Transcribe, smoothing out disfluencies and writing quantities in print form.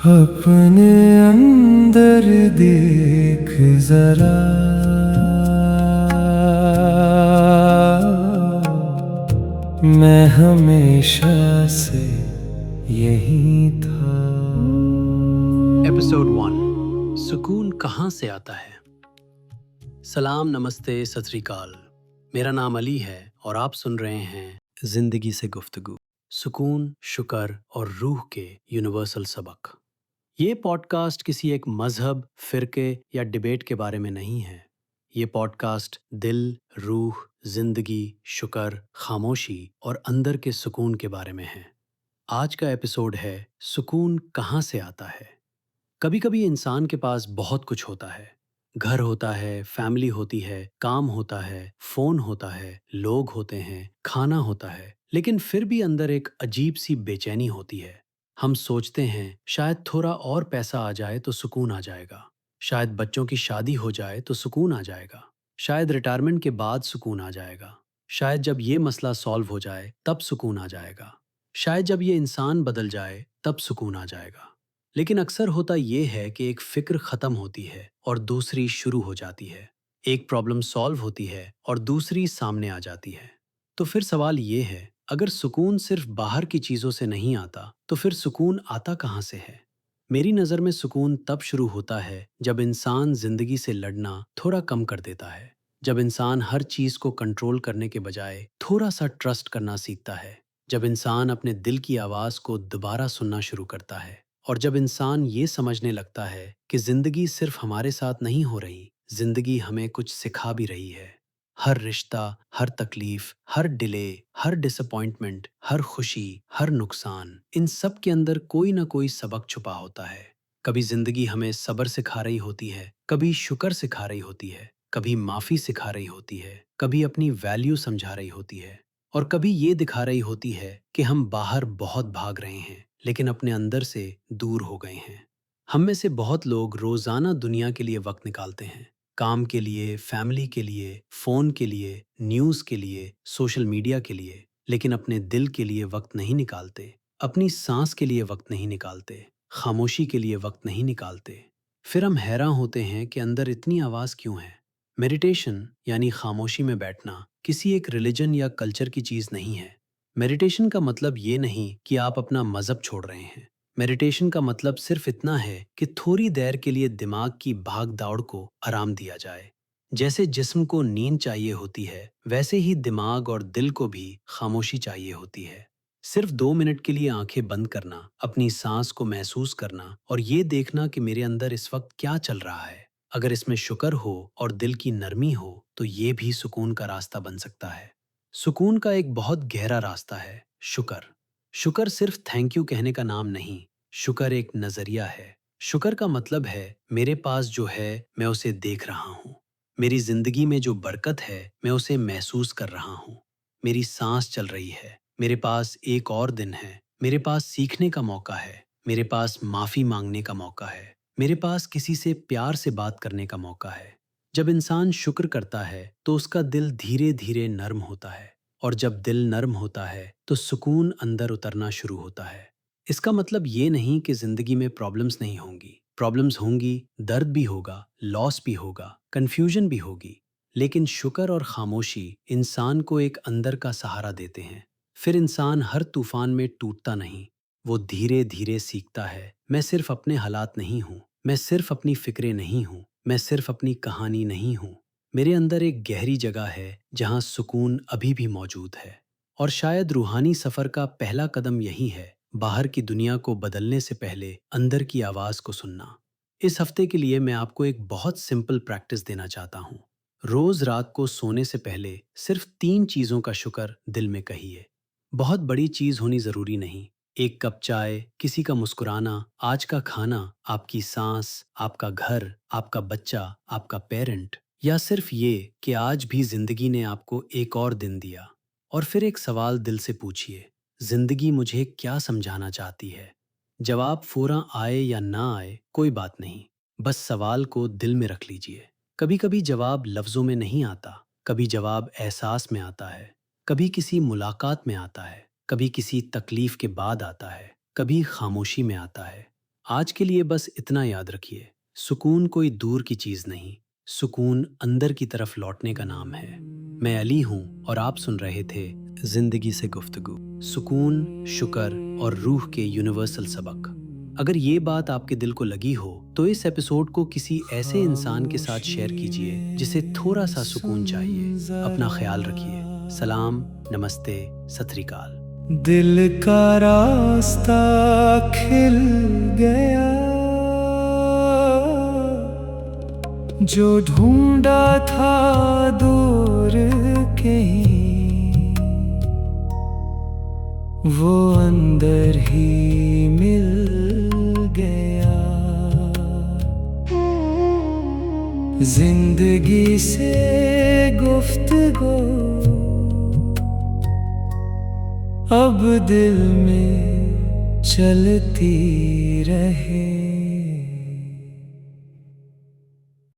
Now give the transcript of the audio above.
अपने अंदर देख जरा, मैं हमेशा से यही था। एपिसोड 1, सुकून कहाँ से आता है। सलाम, नमस्ते, सत श्री अकाल। मेरा नाम अली है और आप सुन रहे हैं जिंदगी से गुफ्तगू, सुकून, शुक्र और रूह के यूनिवर्सल सबक। ये पॉडकास्ट किसी एक मजहब, फिरके या डिबेट के बारे में नहीं है। ये पॉडकास्ट दिल, रूह, जिंदगी, शुक्र, खामोशी और अंदर के सुकून के बारे में है। आज का एपिसोड है सुकून कहाँ से आता है। कभी कभी इंसान के पास बहुत कुछ होता है। घर होता है, फैमिली होती है, काम होता है, फोन होता है, लोग होते हैं, खाना होता है, लेकिन फिर भी अंदर एक अजीब सी बेचैनी होती है। हम सोचते हैं शायद थोड़ा और पैसा आ जाए तो सुकून आ जाएगा, शायद बच्चों की शादी हो जाए तो सुकून आ जाएगा, शायद रिटायरमेंट के बाद सुकून आ जाएगा, शायद जब ये मसला सॉल्व हो जाए तब सुकून आ जाएगा, शायद जब ये इंसान बदल जाए तब सुकून आ जाएगा। लेकिन अक्सर होता ये है कि एक फिक्र खत्म होती है और दूसरी शुरू हो जाती है। एक प्रॉब्लम सॉल्व होती है और दूसरी सामने आ जाती है। तो फिर सवाल ये है, अगर सुकून सिर्फ बाहर की चीजों से नहीं आता तो फिर सुकून आता कहाँ से है। मेरी नज़र में सुकून तब शुरू होता है जब इंसान जिंदगी से लड़ना थोड़ा कम कर देता है। जब इंसान हर चीज को कंट्रोल करने के बजाय थोड़ा सा ट्रस्ट करना सीखता है। जब इंसान अपने दिल की आवाज को दोबारा सुनना शुरू करता है। और जब इंसान ये समझने लगता है कि जिंदगी सिर्फ हमारे साथ नहीं हो रही, जिंदगी हमें कुछ सिखा भी रही है। हर रिश्ता, हर तकलीफ, हर डिले, हर डिसअपॉइंटमेंट, हर खुशी, हर नुकसान, इन सब के अंदर कोई ना कोई सबक छुपा होता है। कभी जिंदगी हमें सब्र सिखा रही होती है, कभी शुक्र सिखा रही होती है, कभी माफी सिखा रही होती है, कभी अपनी वैल्यू समझा रही होती है, और कभी ये दिखा रही होती है कि हम बाहर बहुत भाग रहे हैं लेकिन अपने अंदर से दूर हो गए हैं। हम में से बहुत लोग रोजाना दुनिया के लिए वक्त निकालते हैं, काम के लिए, फैमिली के लिए, फोन के लिए, न्यूज़ के लिए, सोशल मीडिया के लिए, लेकिन अपने दिल के लिए वक्त नहीं निकालते, अपनी सांस के लिए वक्त नहीं निकालते, खामोशी के लिए वक्त नहीं निकालते। फिर हम हैरान होते हैं कि अंदर इतनी आवाज़ क्यों है। मेडिटेशन यानी खामोशी में बैठना किसी एक रिलीजन या कल्चर की चीज़ नहीं है। मेडिटेशन का मतलब ये नहीं कि आप अपना मज़हब छोड़ रहे हैं। मेडिटेशन का मतलब सिर्फ इतना है कि थोड़ी देर के लिए दिमाग की भाग दौड़ को आराम दिया जाए। जैसे जिस्म को नींद चाहिए होती है, वैसे ही दिमाग और दिल को भी खामोशी चाहिए होती है। सिर्फ 2 मिनट के लिए आंखें बंद करना, अपनी सांस को महसूस करना और ये देखना कि मेरे अंदर इस वक्त क्या चल रहा है। अगर इसमें शुक्र हो और दिल की नरमी हो तो ये भी सुकून का रास्ता बन सकता है। सुकून का एक बहुत गहरा रास्ता है शुक्र। शुक्र सिर्फ थैंक यू कहने का नाम नहीं, शुक्र एक नजरिया है। शुक्र का मतलब है मेरे पास जो है मैं उसे देख रहा हूँ। मेरी जिंदगी में जो बरकत है मैं उसे महसूस कर रहा हूँ। मेरी सांस चल रही है, मेरे पास एक और दिन है, मेरे पास सीखने का मौका है, मेरे पास माफी मांगने का मौका है, मेरे पास किसी से प्यार से बात करने का मौका है। जब इंसान शुक्र करता है तो उसका दिल धीरे धीरे नर्म होता है, और जब दिल नर्म होता है तो सुकून अंदर उतरना शुरू होता है। इसका मतलब ये नहीं कि जिंदगी में प्रॉब्लम्स नहीं होंगी। प्रॉब्लम्स होंगी, दर्द भी होगा, लॉस भी होगा, कंफ्यूजन भी होगी, लेकिन शुक्र और खामोशी इंसान को एक अंदर का सहारा देते हैं। फिर इंसान हर तूफान में टूटता नहीं, वो धीरे धीरे सीखता है, मैं सिर्फ अपने हालात नहीं हूँ, मैं सिर्फ अपनी फिक्रें नहीं हूँ, मैं सिर्फ अपनी कहानी नहीं हूँ। मेरे अंदर एक गहरी जगह है जहाँ सुकून अभी भी मौजूद है। और शायद रूहानी सफर का पहला कदम यही है, बाहर की दुनिया को बदलने से पहले अंदर की आवाज को सुनना। इस हफ्ते के लिए मैं आपको एक बहुत सिंपल प्रैक्टिस देना चाहता हूँ। रोज रात को सोने से पहले सिर्फ 3 चीजों का शुक्र दिल में कहिए। बहुत बड़ी चीज होनी जरूरी नहीं। एक कप चाय, किसी का मुस्कुराना, आज का खाना, आपकी सांस, आपका घर, आपका बच्चा, आपका पेरेंट, या सिर्फ ये कि आज भी जिंदगी ने आपको एक और दिन दिया। और फिर एक सवाल दिल से पूछिए, जिंदगी मुझे क्या समझाना चाहती है। जवाब फौरन आए या ना आए कोई बात नहीं, बस सवाल को दिल में रख लीजिए। कभी कभी जवाब लफ्जों में नहीं आता, कभी जवाब एहसास में आता है, कभी किसी मुलाकात में आता है, कभी किसी तकलीफ के बाद आता है, कभी खामोशी में आता है। आज के लिए बस इतना याद रखिए, सुकून कोई दूर की चीज नहीं, सुकून अंदर की तरफ लौटने का नाम है। मैं अली हूं और आप सुन रहे थे जिंदगी से गुफ्तगू। सुकून, शुक्र और रूह के यूनिवर्सल सबक। अगर ये बात आपके दिल को लगी हो तो इस एपिसोड को किसी ऐसे इंसान के साथ शेयर कीजिए जिसे थोड़ा सा सुकून चाहिए। अपना ख्याल रखिए। सलाम, नमस्ते, सत श्री अकाल। दिल का रास्ता खिल गया, जो ढूंढा था दूर कहीं, वो अंदर ही मिल गया। जिंदगी से गुफ्तगू अब दिल में चलती रहे।